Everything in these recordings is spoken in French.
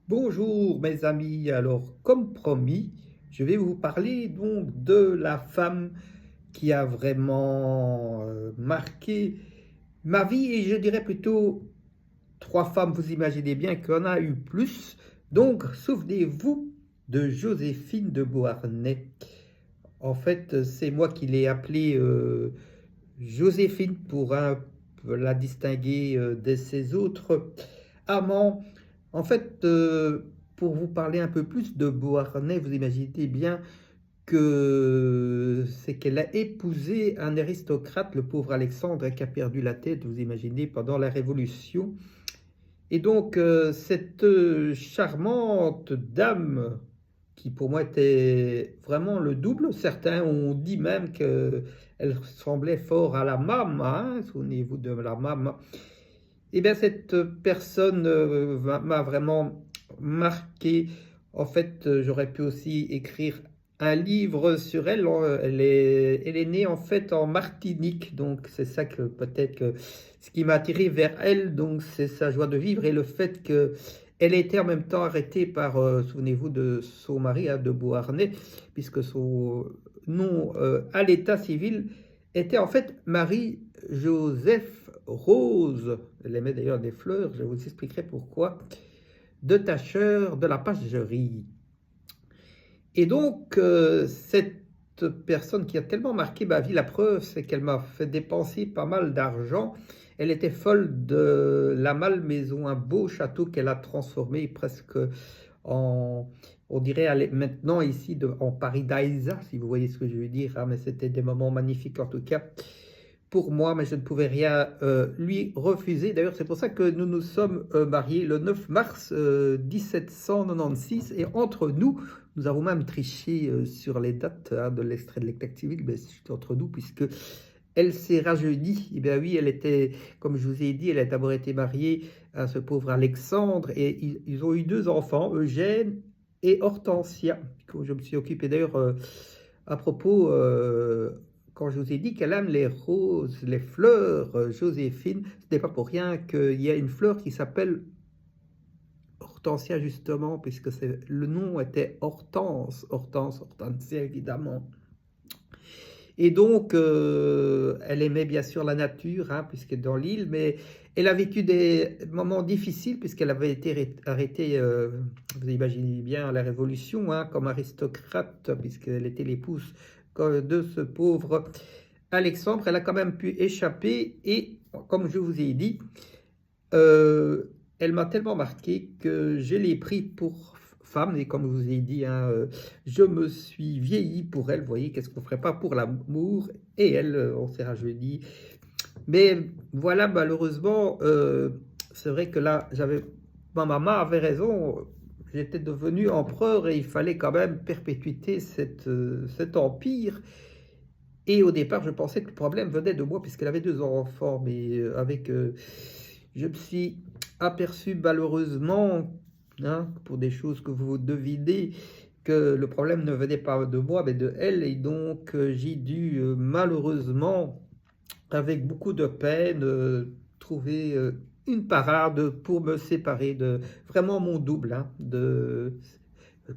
Bonjour mes amis, alors comme promis, je vais vous parler donc de la femme qui a vraiment marqué ma vie et je dirais plutôt trois femmes, vous imaginez bien qu'il y en a eu plus. Donc souvenez-vous de Joséphine de Beauharnais. En fait, c'est moi qui l'ai appelée Joséphine pour la distinguer de ses autres amants. En fait, pour vous parler un peu plus de Beauharnais, vous imaginez bien que c'est qu'elle a épousé un aristocrate, le pauvre Alexandre, qui a perdu la tête, vous imaginez, pendant la Révolution. Et donc, cette charmante dame, qui pour moi était vraiment le double, certains ont dit même qu'elle ressemblait fort à la Mame, hein, souvenez-vous de la Mame. Eh bien, cette personne m'a vraiment marqué. En fait, j'aurais pu aussi écrire un livre sur elle. Elle est née en fait en Martinique, donc c'est ça que peut-être que ce qui m'a attiré vers elle, donc c'est sa joie de vivre et le fait que elle était en même temps arrêtée par, souvenez-vous de son mari, hein, de Beauharnais, puisque son nom à l'état civil était en fait Marie-Joseph Rose. Elle aimait d'ailleurs des fleurs, je vous expliquerai pourquoi. De tacheur de la pagerie. Et donc, cette personne qui a tellement marqué ma vie, la preuve, c'est qu'elle m'a fait dépenser pas mal d'argent. Elle était folle de la Malmaison, un beau château qu'elle a transformé presque en, on dirait maintenant ici en Paradisa, si vous voyez ce que je veux dire, hein, mais c'était des moments magnifiques en tout cas pour moi, mais je ne pouvais rien lui refuser. D'ailleurs, c'est pour ça que nous nous sommes mariés le 9 mars 1796 et entre nous, nous avons même triché sur les dates, hein, de l'extrait de l'état civil, mais c'est entre nous puisque elle s'est rajeunie. Eh bien oui, elle était, comme je vous ai dit, elle a d'abord été mariée à ce pauvre Alexandre et ils ont eu deux enfants, Eugène et Hortensia, que je me suis occupé d'ailleurs à propos, quand je vous ai dit qu'elle aime les roses, les fleurs, Joséphine, ce n'est pas pour rien qu'il y a une fleur qui s'appelle Hortensia justement, puisque le nom était Hortense, Hortense, Hortensia évidemment. Et donc, elle aimait bien sûr la nature, hein, puisqu'elle est dans l'île, mais elle a vécu des moments difficiles, puisqu'elle avait été arrêtée, vous imaginez bien, à la Révolution, hein, comme aristocrate, puisqu'elle était l'épouse de ce pauvre Alexandre. Elle a quand même pu échapper, et comme je vous ai dit, elle m'a tellement marqué que je l'ai pris pour femme, et comme je vous ai dit, hein, je me suis vieilli pour elle. Vous voyez, qu'est-ce qu'on ne ferait pas pour l'amour? Et elle, on s'est rajeuni. Mais voilà, malheureusement, c'est vrai que là, ma maman avait raison. J'étais devenu empereur et il fallait quand même perpétuer cet empire. Et au départ, je pensais que le problème venait de moi, puisqu'elle avait deux enfants. Mais je me suis aperçu malheureusement, hein, pour des choses que vous devinez, que le problème ne venait pas de moi, mais de elle. Et donc, j'ai dû malheureusement, avec beaucoup de peine, trouver une parade pour me séparer de vraiment mon double, hein,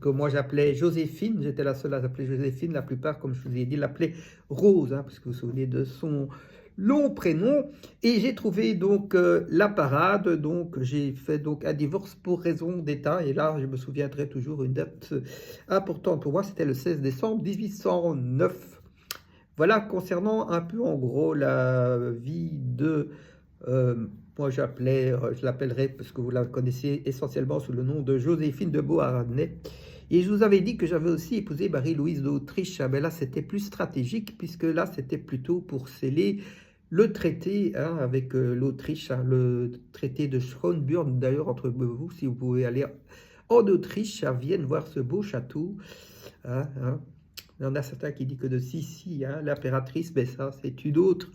que moi j'appelais Joséphine. J'étais la seule à l'appeler Joséphine. La plupart, comme je vous ai dit, l'appelaient Rose, hein, parce que vous vous souvenez de son long prénom. Et j'ai trouvé donc la parade. Donc j'ai fait donc un divorce pour raison d'État. Et là, je me souviendrai toujours une date importante pour moi. C'était le 16 décembre 1809. Voilà concernant un peu en gros la vie de, moi je l'appellerai parce que vous la connaissez essentiellement sous le nom de Joséphine de Beauharnais. Et je vous avais dit que j'avais aussi épousé Marie-Louise d'Autriche. Ah ben là, c'était plus stratégique puisque là, c'était plutôt pour sceller le traité, hein, avec l'Autriche, hein, le traité de Schönbrunn. D'ailleurs, entre vous, si vous pouvez aller en Autriche, à Vienne, voir ce beau château, hein. Il y en a certains qui disent que de Sissi, hein, l'impératrice, mais ça, c'est une autre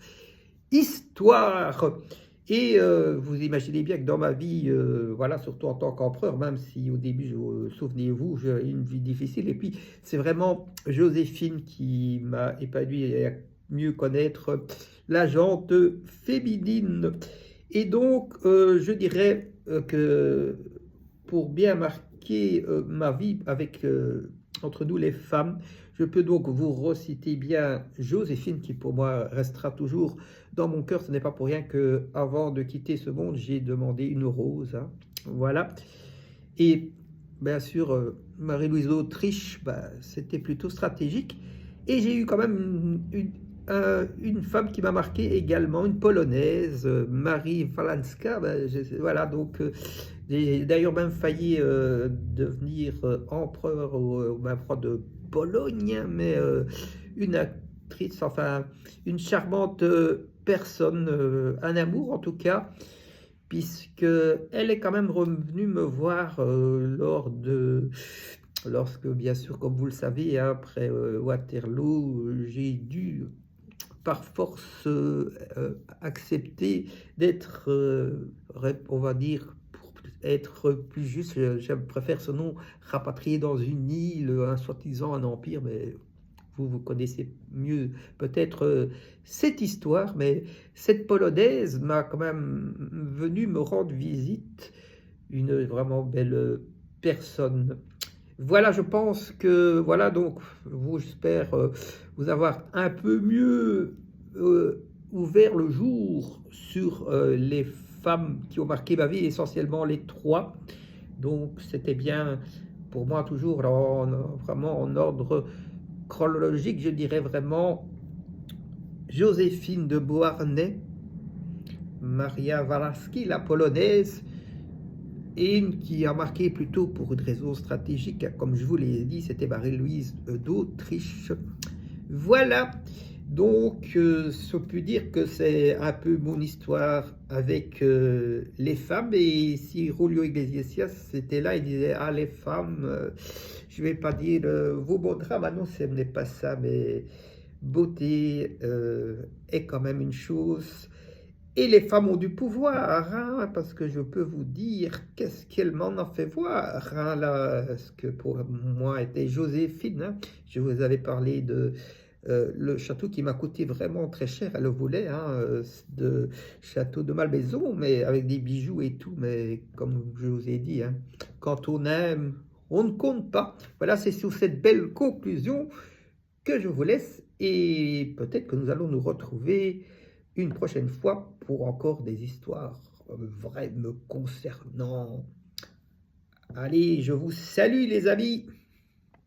histoire. Et vous imaginez bien que dans ma vie, voilà, surtout en tant qu'empereur, même si au début, souvenez-vous, j'ai eu une vie difficile, et puis c'est vraiment Joséphine qui m'a épanoui et à mieux connaître la gente féminine. Et donc, je dirais que pour bien marquer marqué ma vie avec, entre nous les femmes. Je peux donc vous reciter bien Joséphine, qui pour moi restera toujours dans mon cœur. Ce n'est pas pour rien que, avant de quitter ce monde, j'ai demandé une rose, hein. Voilà. Et bien sûr, Marie-Louise d'Autriche, bah, c'était plutôt stratégique. Et j'ai eu quand même une femme qui m'a marqué également, une Polonaise, Marie Walenska. Bah, voilà, donc j'ai d'ailleurs même failli devenir empereur au même roi de Pologne, mais une actrice, enfin une charmante personne, un amour en tout cas, puisque elle est quand même revenue me voir lorsque, bien sûr, comme vous le savez, hein, après Waterloo, j'ai dû par force accepter d'être, on va dire, pour être plus juste, je préfère ce nom, rapatrié dans une île, un soi-disant un empire, mais vous connaissez mieux peut-être cette histoire, mais cette Polonaise m'a quand même venu me rendre visite, une vraiment belle personne. Voilà, je pense que, voilà, donc, j'espère vous avoir un peu mieux ouvert le jour sur les femmes qui ont marqué ma vie, essentiellement les trois. Donc, c'était bien pour moi toujours vraiment en ordre chronologique, je dirais vraiment Joséphine de Beauharnais, Maria Walaski, la polonaise, et une qui a marqué plutôt pour une raison stratégique, comme je vous l'ai dit, c'était Marie-Louise d'Autriche. Voilà, donc je peux dire que c'est un peu mon histoire avec les femmes. Et si Julio Iglesias était là, il disait: ah, les femmes, je vais pas dire vos beaux drames, non, ce n'est pas ça, mais beauté est quand même une chose. Et les femmes ont du pouvoir, hein, parce que je peux vous dire qu'est-ce qu'elles m'en ont fait voir, hein, là, ce que pour moi était Joséphine, hein. Je vous avais parlé de le château qui m'a coûté vraiment très cher, elle le voulait, hein, de château de Malmaison, mais avec des bijoux et tout, mais comme je vous ai dit, hein, quand on aime, on ne compte pas. Voilà, c'est sur cette belle conclusion que je vous laisse, et peut-être que nous allons nous retrouver une prochaine fois pour encore des histoires vraies me concernant. Allez, je vous salue les amis!